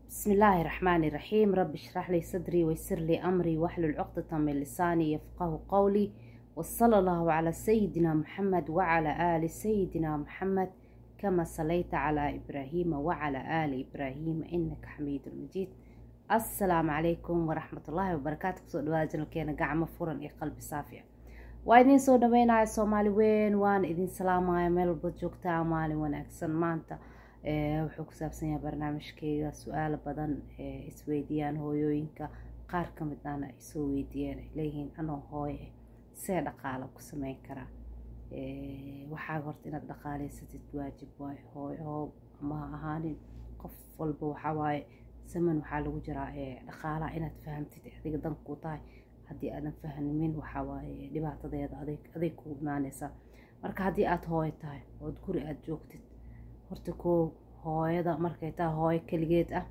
بسم الله الرحمن الرحيم. رب اشرح لي صدري ويسر لي أمري واحلل عقدة من لساني يفقه قولي، وصلى الله على سيدنا محمد وعلى آل سيدنا محمد كما صليت على إبراهيم وعلى آل إبراهيم إنك حميد مجيد. السلام عليكم ورحمة الله وبركاته. kusoo dhawaada janalkeena gacmo furan iyo qalbi saafi ah. waa idin soo dhaweynaya Soomaali weyn, waan idin salaamaya meel walba joogtaa. maalin wanaagsan. maanta wuxuu ku saabsan yahay barnaamijkeyga su'aalo badan isweydiiyaan hooyooyinka. qaar ka mid ahna ay soo weydiiyeen, ay leeyihiin anoo hooyo see dhaqaale ku sameyn karaa. waxaa horta inaad dhaqaaleysatid waajib waaye. hooyo ma ahaanin qof walba. waxaa waaye zaman waxaa lagu jiraa dhaqaalaha inaad fahamtid adiga dan ku tahay. haddii aadan fahmin waxaa waaye dhibaatadeeda aday ku imaanaysaa. marka haddii aad hooyo tahay ood guri aad joogtid, horta koo hooyada markay tahay hooyo keligeed ah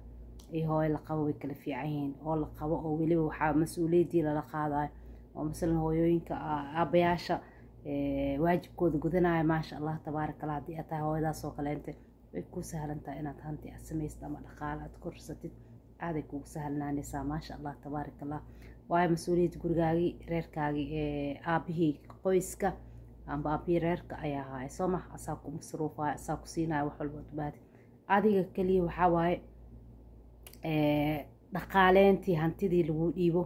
iyo hooyo la qabo way kala fiican yihiin. oo la qabo oo weliba waxaa mas-uuliyaddii lala qaadayo, oo masalan hooyooyinka aabayaasha waajibkooda gudanaya. maasha allah tabaaraka allah. haddii aad tahay hooyadaas oo kaleente way ku sahlan tahay inaad hanti aad samaysid ama dhaqaale aad korsatid. aaday kugu sahlanaanaysaa maasha allah tabaaraka allah. waayo mas-uuliyadda gurigaagii, reerkaagii, aabihii qoyska amba aabihii reerka ayaa ahaay soo ma. asaa ku masruufaya, asaa ku siinaya wax walba aad u baahdi. adiga keliya waxaa waaye dhaqaaleentii hantidii lagu dhiibo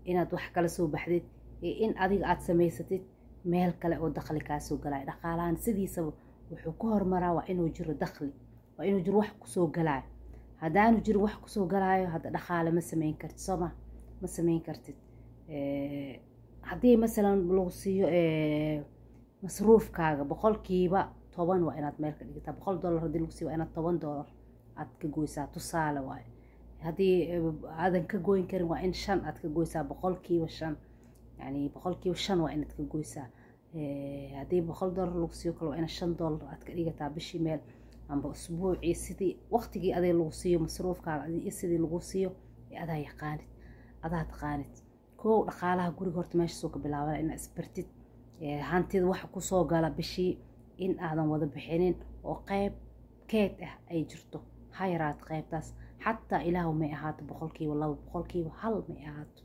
inaad wax kala soo baxdid iyo in adiga aad samaysatid meel kale oo dakhli kaa soo galaya. dhaqaalahan sidiisaba wuxuu ku hormaraa waa inuu jiro dakhli, waa inuu jiro wax kusoo galaayo. haddaanu jiro wax kusoo galaayo hadda dhaqaale ma samayn kartid soo ma. ma samayn kartid. haddii masalan lagu siiyo masruufkaaga boqolkiiba 10 waa inaad meel ka dhigtaa. $100 haddii lagu siiyo waa inaad $10 aad ka goysaa. tusaale waaye. haddii aadan ka goyn karin waa in 5 aad ka goysaa. boqolkiiba 5 yani boqolkiiba 5 waa inaad ka goysaa. haddii $100 lagu siiyo kale waa inaad $5 aad ka dhigataa bishii meel amba usbuucii. sidii waqtigii aday lagu siiyo masruufkaaga iyo sidii lagu siiyo adaa yaqaanid, adaa taqaanid. koow dhaqaalaha guriga horta meesha soo ka bilaabana inaad isbartid. hantida waxa kusoo gala bishii in aadan wada bixinin oo qayb keed ah ay jirto. ha yaraad qaybtaas xataa ilaahu may ahaato boqolkiiba 2, boqolkiiba 1 may ahaato.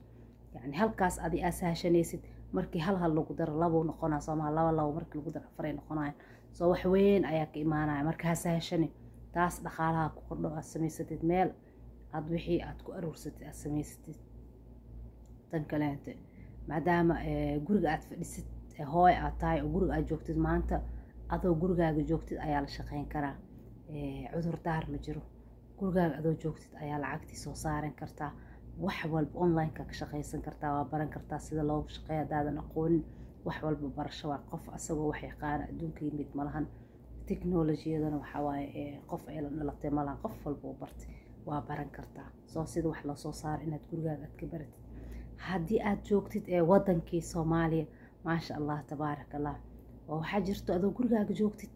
yani halkaas adi asaashanaysid. markii hal lagu daro 2 noqonaa soomaa. 2 markii lagu daro 4 noqonayaan. soo wax weyn ayaa ka imaanaya. marka asaashani taas dhaqaalaha ku kordho aad samaysatid meel aad wixii aad ku aruursatid aad samaysatid. tan kaleente maadaama guriga aad fadhisid hooy aad tahay oo guriga aad joogtid, maanta adoo gurigaaga joogtid ayaa la shaqayn karaa. cudur daar ma jiro. gurigaaga adoo joogtid ayaa lacagtii soo saaran kartaa. wax walba online-ka ka shaqaysan kartaa. waa baran kartaa sida loogu shaqeeyo haddaadan aqoonin. wax walba barasho waa. qof asagoo wax yaqaana adduunka yimid malahan. teknolojiyadana waxaa waaye qof ay la dhalatay malahan. qof walba u bartay waa baran kartaa. soo sida wax lasoo saaro inaad gurigaaga aad ka baratid. haddii aad joogtid wadankii Soomaaliya maasha allah tabaaraka allah, oo waxaa jirto adoo gurigaaga joogtid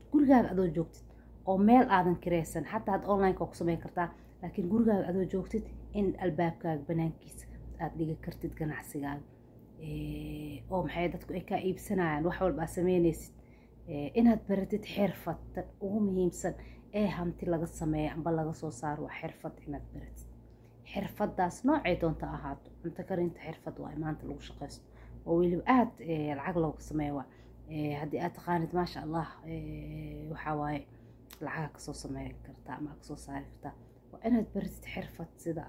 oo meel aadan kireysan. xataa aad online-ka ku samayn kartaa, laakiin gurigaaga adoo joogtid in albaabkaaga banaankiisa aad dhigi kartid ganacsigaaga. oo maxay dadku ay kaa iibsanayaan wax walba aad samaynaysid. inaad baratid xirfad tan ugu muhiimsan ee hanti laga sameeyo amba laga soo saaro waa xirfad inaad baratid. xirfadaas noocay doonta ahaato. cunto karinta xirfad waa maanta lagu shaqaysto oo weliba aad lacag looga sameeyo waa. haddii aad taqaanid maasha allah waxaa waaye lacaga kasoo sameyn kartaa ama kasoo saari kartaa. waa inaad baratid xirfad sida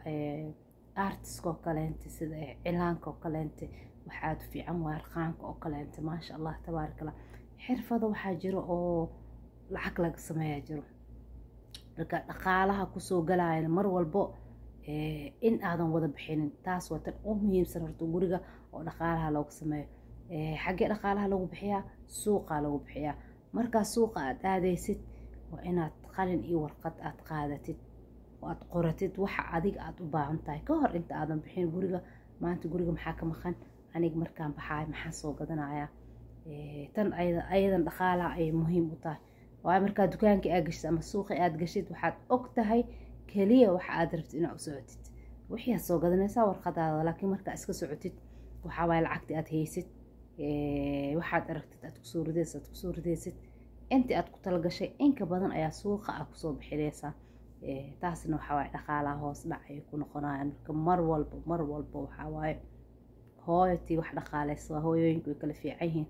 artiska oo kaleente, sida cilaanka oo kaleente. waxaad fiican waa harqaanka oo kaleente. maasha allah tabaaraka allah. xirfada waxaa jiro oo lacag laga sameeyaa jiro. marka dhaqaalaha kusoo galayana mar walbo in aadan wada bixinin. taas waa tan u muhiimsan horta guriga oo dhaqaalaha looga sameeyo. xaggee dhaqaalaha lagu bixiyaa? suuqa lagu bixiyaa. markaa suuqa aad aadaysid waa inaad qalin iyo warqad aad qaadatid oo aad qoratid waxa adiga aad u baahan tahay ka hor inta aadan bixin guriga. maanta guriga maxaa ka maqan? aniga markaan baxaay maxaa soo gadanayaa? tan ayadan dhaqaalaha ay muhiim u tahay. waayo markaa dukaankii aad gashid ama suuqii aad gashid waxaad og tahay keliya waxa aad rabtid inaad u socotid. wixii aad soo gadanaysaa warqadaada. laakiin markaa iska socotid waxaa waaye lacagtii aad haysid waxaad aragtid aad kusoo ridaysid. intii aad ku talagashay inka badan ayaa suuqa aad kusoo bixinaysaa. taasna waxaa waaye dhaqaalaha hoos dhacay ku noqonayaan. Marka mar walba waxaa waaye hooyatii wax dhaqaaleysa waa hooyooyinku way kala fiican yihiin.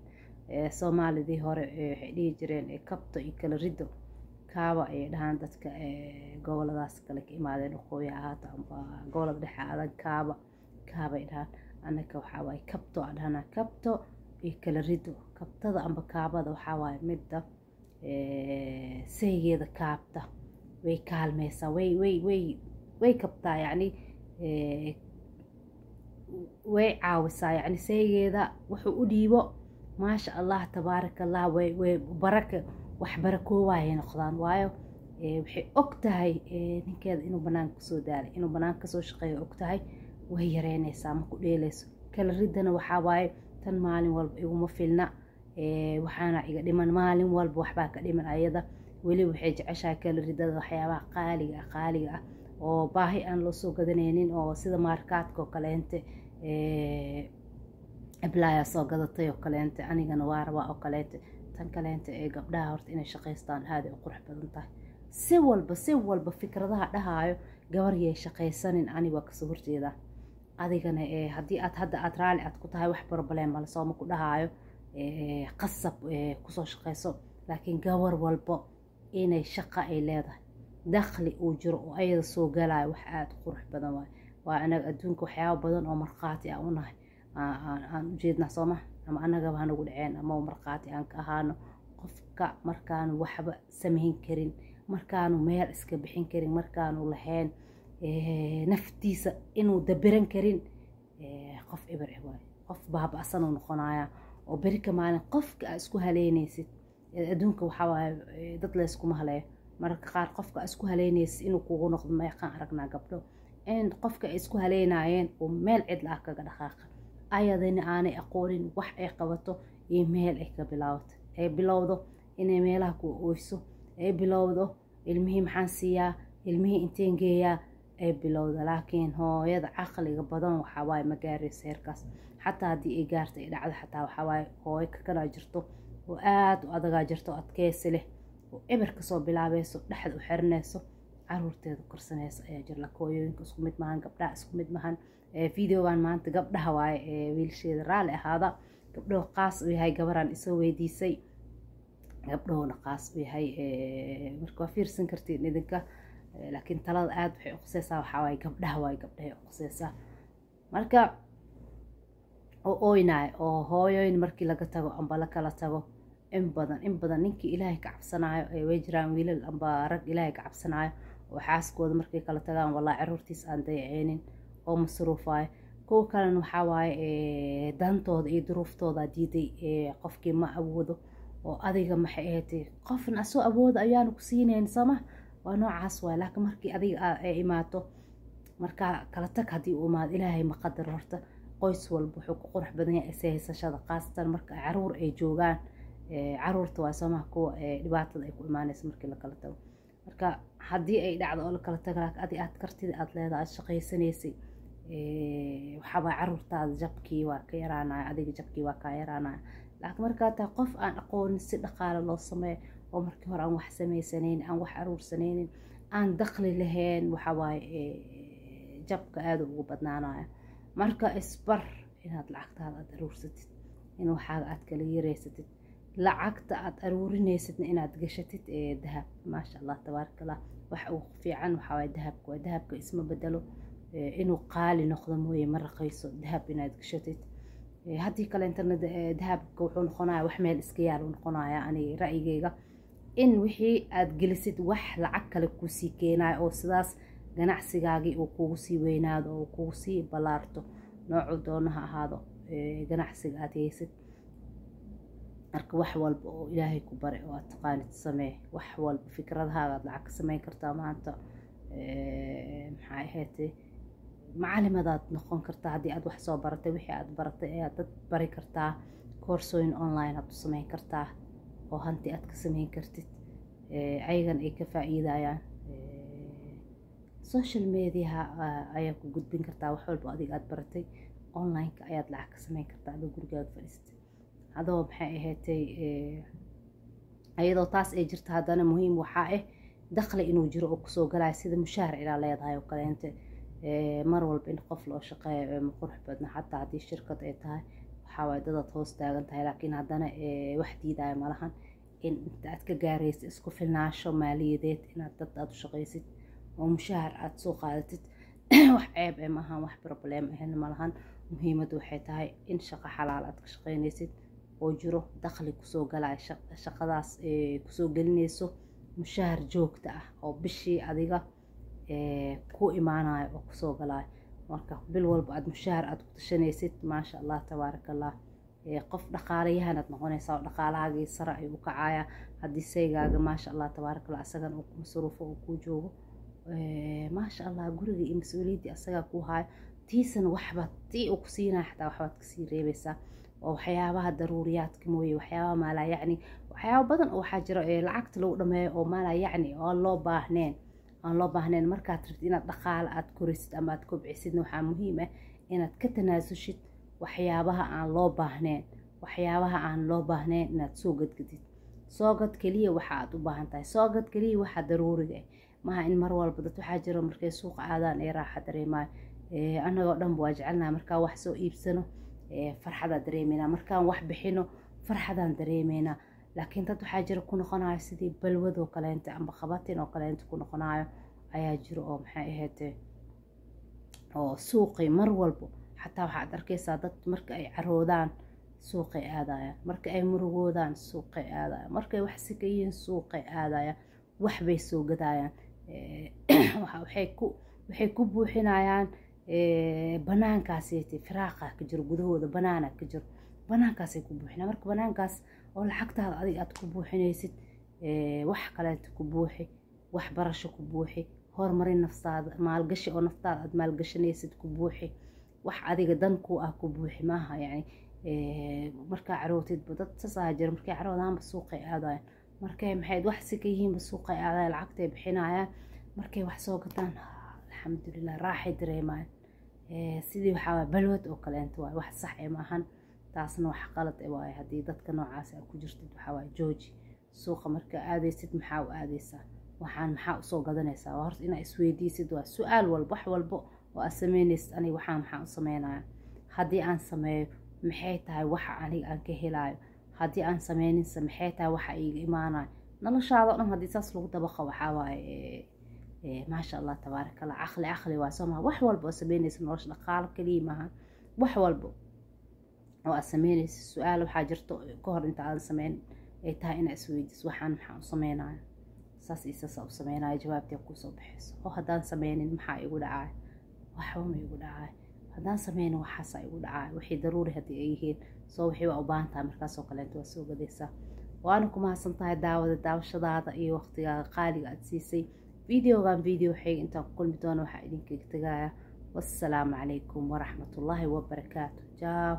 Soomaalidii hore waxay dhihi jireen kabto iyo kala rido kaaba ayay dhahaan dadka goboladaas kale ka imaadeen waqooyi ahaata amba gobolada dhexe adag kaabay dhahaan. Anaka waxaa waaye kabto aan dhahnaa, kabto iyo kala rido. kabtada amba kaabada waxaa waaye midda saygeeda kaabta way kaalmeysaa, way kabtaa yacni way caawisaa yacni saygeeda wuxuu u dhiibo maasha allah tabaaraka allah way baraka wax barakoowaayay noqdaan. waayo waxay og tahay ninkeeda inuu banaanka kusoo daalay, inuu banaanka kasoo shaqeeyo og tahay, way yareynaysaa ma ku dheeleyso. kala ridana waxaa waaye tan maalin walba iguma filna, waxaana iga dhiman maalin walba waxbaa ka dhiman. ayada weli waxay jeceshahay kala ridada waxyaabaha qaaliga ah oo baahi aan loo soo gadanaynin, oo sida maarkaadka oo kaleente ablaya soo gadatay oo kaleente, anigana waa rabaa oo kaleente. tan kaleente gabdhaha horta inay shaqaystaan aad ay u qurux badan tahay. si walba fikradaha dhahaayo gabar yay shaqaysanin ani waa kasoo horjeedaa. adigana haddii aad raali aad ku tahay wax problem male, sooma ku dhahaayo qasab kusoo shaqayso. laakiin gabar walbo inay shaqa ay leedahay, dakhli uu jiro oo ayada soo galayo wax aad qurux badan waaye. waa anaga adduunka waxyaabo badan oo markhaati aan u nahay aan ujeednaa sooma, ama anagaba hanagu dhaceen ama markhaati aan ka ahaano. qofka markaanu waxba samayn karin, markaanu meel iska bixin karin, markaanu lahayn naftiisa inuu dabiran karin, qof ibar waaye, qof baaba'san uu noqonaya. oo beri ka maalin qofka aad isku haleynaysid adduunka waxaa waaye dad la iskuma haleeyo. mararka qaar qofka aad isku haleynaysid inuu kugu noqdo meeqaan aragnaa gabdho in qofka ay isku haleynaayeen oo meel cidla ah kaga dhaqaaqa, ayadana aanay aqoonin wax ay qabato iyo meel ay ka bilaabato. ay bilowdo inay meelaha ku oyso, ay bilowdo ilmihii maxaan siiyaa, ilmihii inteen geeyaa, ay bilowda. laakiin hooyada caqliga badan waxaa waaye ma gaarayso heerkaas. xataa haddii ay gaarta ay dhacdo xataa waxaa waaye hooyo kakanaa jirto oo aad u adagaa jirto, adkeysi leh, oo eber kasoo bilaabayso, dhexda u xiranayso, caruurteeda korsanayso ayaa jira. hooyooyinka isku mid maahan, gabdhaha isku mid maahan. videogan maanta gabdhaha waaye wiilsheeda raali ahaada. gabdhaho qaas u yahay, gabaraan isoo weydiisay, gabdhahona qaas u yahay. marka waa fiirsan kartiin idinka, laakiin talada aad waxay uquseysaa waxaa waaye gabdhaha waaye, gabdhahay uquseysaa. marka oo oynaay oo hooyooyin markii laga tago amba la kala tago in badan ninkii ilaahay ka cabsanaayo way jiraan wiilal amba rag ilaahay ka cabsanaayo oo xaaskooda markay kala tagaan wallahi caruurtiis aan dayaceynin oo masruufaayo. kuwa kalena waxaa waaye dantooda iyo duruuftooda diiday, qofkii ma awoodo oo adiga maxay ahayd qofna asoo awooda ayaanu ku siinayn sama, waa noocaas waay. laakiin markii adiga ay imaato markaa kala tag haddii uu imaado ilaahay ma qadar. horta qoys walba wuxuu ku qurux badan yahay is haysashada, qaasatan marka caruur ay joogaan. caruurta waa somaha kuwa dhibaatada ay ku imaanaysa markii la kala tago. marka haddii ay dhacdo oo la kala tago laakiin adi aad kartida aad leedahay aad shaqaysanaysay, waxaabaa caruurtaada jabkii waa ka yaraanaya, adiga jabkii waa kaa yaraanaya. laakiin markaa taa qof aan aqoonin si dhaqaale loo sameeyo oo markii hore aan wax samaysanaynin, aan wax aruursanaynin, aan dakhli lahayn, waxaa waaye jabka aada ugu badnaanaya. marka isbar inaad lacagtaada aad aruursatid, in waxaaga aad kala yareysatid, lacagta aad aruurinaysidna inaad gashatid dahab. maasha allah tabaaraka allah, wax ugu fiican waxaa waaye dahabka. waa dahabka isma bedelo, inuu qaali noqdo mooye ma raqayso. dahab inaad gashatid, haddii kale internet dahabka wuxuu noqonaya wax meel iska yaal uu noqonaya. ani ra'yigayga in wixii aad gelisid wax lacag kale kusii keenayo oo sidaas ganacsigaagii uu kugu sii weynaado oo kugu sii ballaarto, noocu doono ha ahaado ganacsiga aad haysid. marka wax walba oo ilaahay ku bare oo aad taqaanid samee. wax walba fikradahaaga aad lacag ka samayn kartaa maanta. maxay ahayd macalimaadaad noqon kartaa haddii aad wax soo baratay. wixii aad baratay ayaad dad bari kartaa. koorsooyin online aad u samayn kartaa oo hanti aad ka samayn kartid, ayagan ay ka faa'iidayaan. social mediaha ayaa ku gudbin kartaa wax walba adiga aad baratay. online-ka ayaad lacag ka samayn kartaa adoo gurigaaga fadhiistay. adoo maxay ahayd ayadoo taas ay jirta haddana muhiim waxaa dakhli inuu jiro oo kusoo galaayo sida mushaar ilaa leedahay oo kaleente mar walba in qof loo shaqeeyo ma qurux badna xataa haddii shirkad ay tahay waxaa waaye dadaad hoos taagan tahay laakiin haddana wax diidaayo malahan in inta aad ka gaaraysid isku filnaansho maaliyadeed inaad dad aad u shaqaysid oo mushaar aad soo qaadatid wax ceeb maahan wax problem ahna malahan muhiimaddu waxay tahay in shaqo xalaal aad ka shaqaynaysid oo jiro dakhli kusoo galaya shaqadaas kusoo gelinayso mushaar joogta ah oo bishii adiga ku imaanayo oo kusoo galaayo marka bil walba aad mushaar aad ku tashanaysid maasha allah tabaaraka allah qof dhaqaaleyahanaad noqonaysaa oo dhaqaalahaagii sare ayuu u kacayaa haddii saygaaga maasha allah tabaaraka allah asagan uu masruufo uu kuu joogo maasha allah guriga iyo mas-uuliyaddii asagaa kuu haayo tiisana waxbaad tii uu ku siinaya xataa waxbaad kasii reebaysaa oo waxyaabaha daruuriyaadka mooye waxyaabaha maalaa yacni waxyaaba badan oo waxaa jira lacagta lagu dhameeyo oo maalaa yacni oo aan loo baahnayn markaad rabtid inaad dhaqaale aad korisid ama aad kobcisidna waxaa muhiim ah inaad ka tanaasushid waxyaabaha aan loo baahnayn inaad soo gadgadid soo gad keliya waxa aad u baahan tahay soo gad keliya waxa daruuriga ah maaha in mar walba dad waxaa jira markay suuqa aadaan ee raaxa dareemaayo annagoo dhanba waa jecelnaha markaan wax soo iibsano farxadaan dareemeynaa markaan wax bixino farxadaan dareemeynaa laakiin dad waxaa jira ku noqonayo sidii balwadoo kaleente amba qabatin oo kaleente ku noqonayo ayaa jiro oo maxay ahayd oo suuqay mar walbo xataa waxaad arkaysaa dad marka ay caroodaan suuqay aadayaan marka ay murugoodaan suuqay aadayaan markay wax sikayiin suuqay aadayaan waxbay soo gadayaan waxay ku buuxinayaan banaankaasiyati firaaqa ka jiro gudahooda banaana ka jiro banaankaasay ku buuxinayaan marka banaankaas oo lacagtaada adiga aad ku buuxinaysid wax kaleeta ku buuxi waxbarasho ku buuxi horumarin naftaada maalgashi oo naftaada aad maalgashanaysid ku buuxi wax adiga dan ku ah ku buuxi maaha yani markaa carootidba dad sasaa jira markay caroodaanba suuqay aadayaan markay maxayd wax si ka yihiinba suuqay aadayaan lacagtay bixinayaan markay wax soo gataan alxamdulilah raaxay dareemayaan sidii waxaa waay balwad oo kaleenta waay wax sax ee maahan taasna wax qalad waaye haddii dadka noocaas aad ku jirtid waxaa waaye jooji suuqa markaa aadaysid maxaa u aadaysaa waxaan maxaa usoo gadanaysaa waa horta inaa isweydiisid waa su-aal walba wax walbo oo aad samaynaysid aniga waxaan maxaa u sameynaya haddii aan sameeyo maxay tahay waxa aniga aan ka helaayo haddii aan sameyninse maxay tahay waxa iiga imaanayo noloshaada o dhan haddii saas lagu dabaqa waxaa waaye maasha allah tabaaraka allah caqli waa soo maha wax walba oo sameynaysa nolosha dhaqaalo kaliya maaha wax walba oo aad sameynaysa su-aal waxaa jirto ka hor inta aadan sameyn ay tahay inaa isweydiis waxaan maxaa u sameynaya saas iyo saasa u sameynaya jawaabtii kusoo baxayso oo haddaan sameynin maxaa igu dhacaay waxba ma igu dhacaay haddaan sameynin waxaasaa igu dhacaay wixii daruuri haddii ay yihiin soo wixii waa u baahan tahay markaasoo kaleenta waa soo gadaysaa waana ku mahadsan tahay daawashadaada iyo waqtigaaga qaaliga aad siisay videogan video xeeg intaan ku kulmi doono waxaa idinkaga tagaya wassalaamu calaykum waraxmatullaahi wabarakaatu jaaw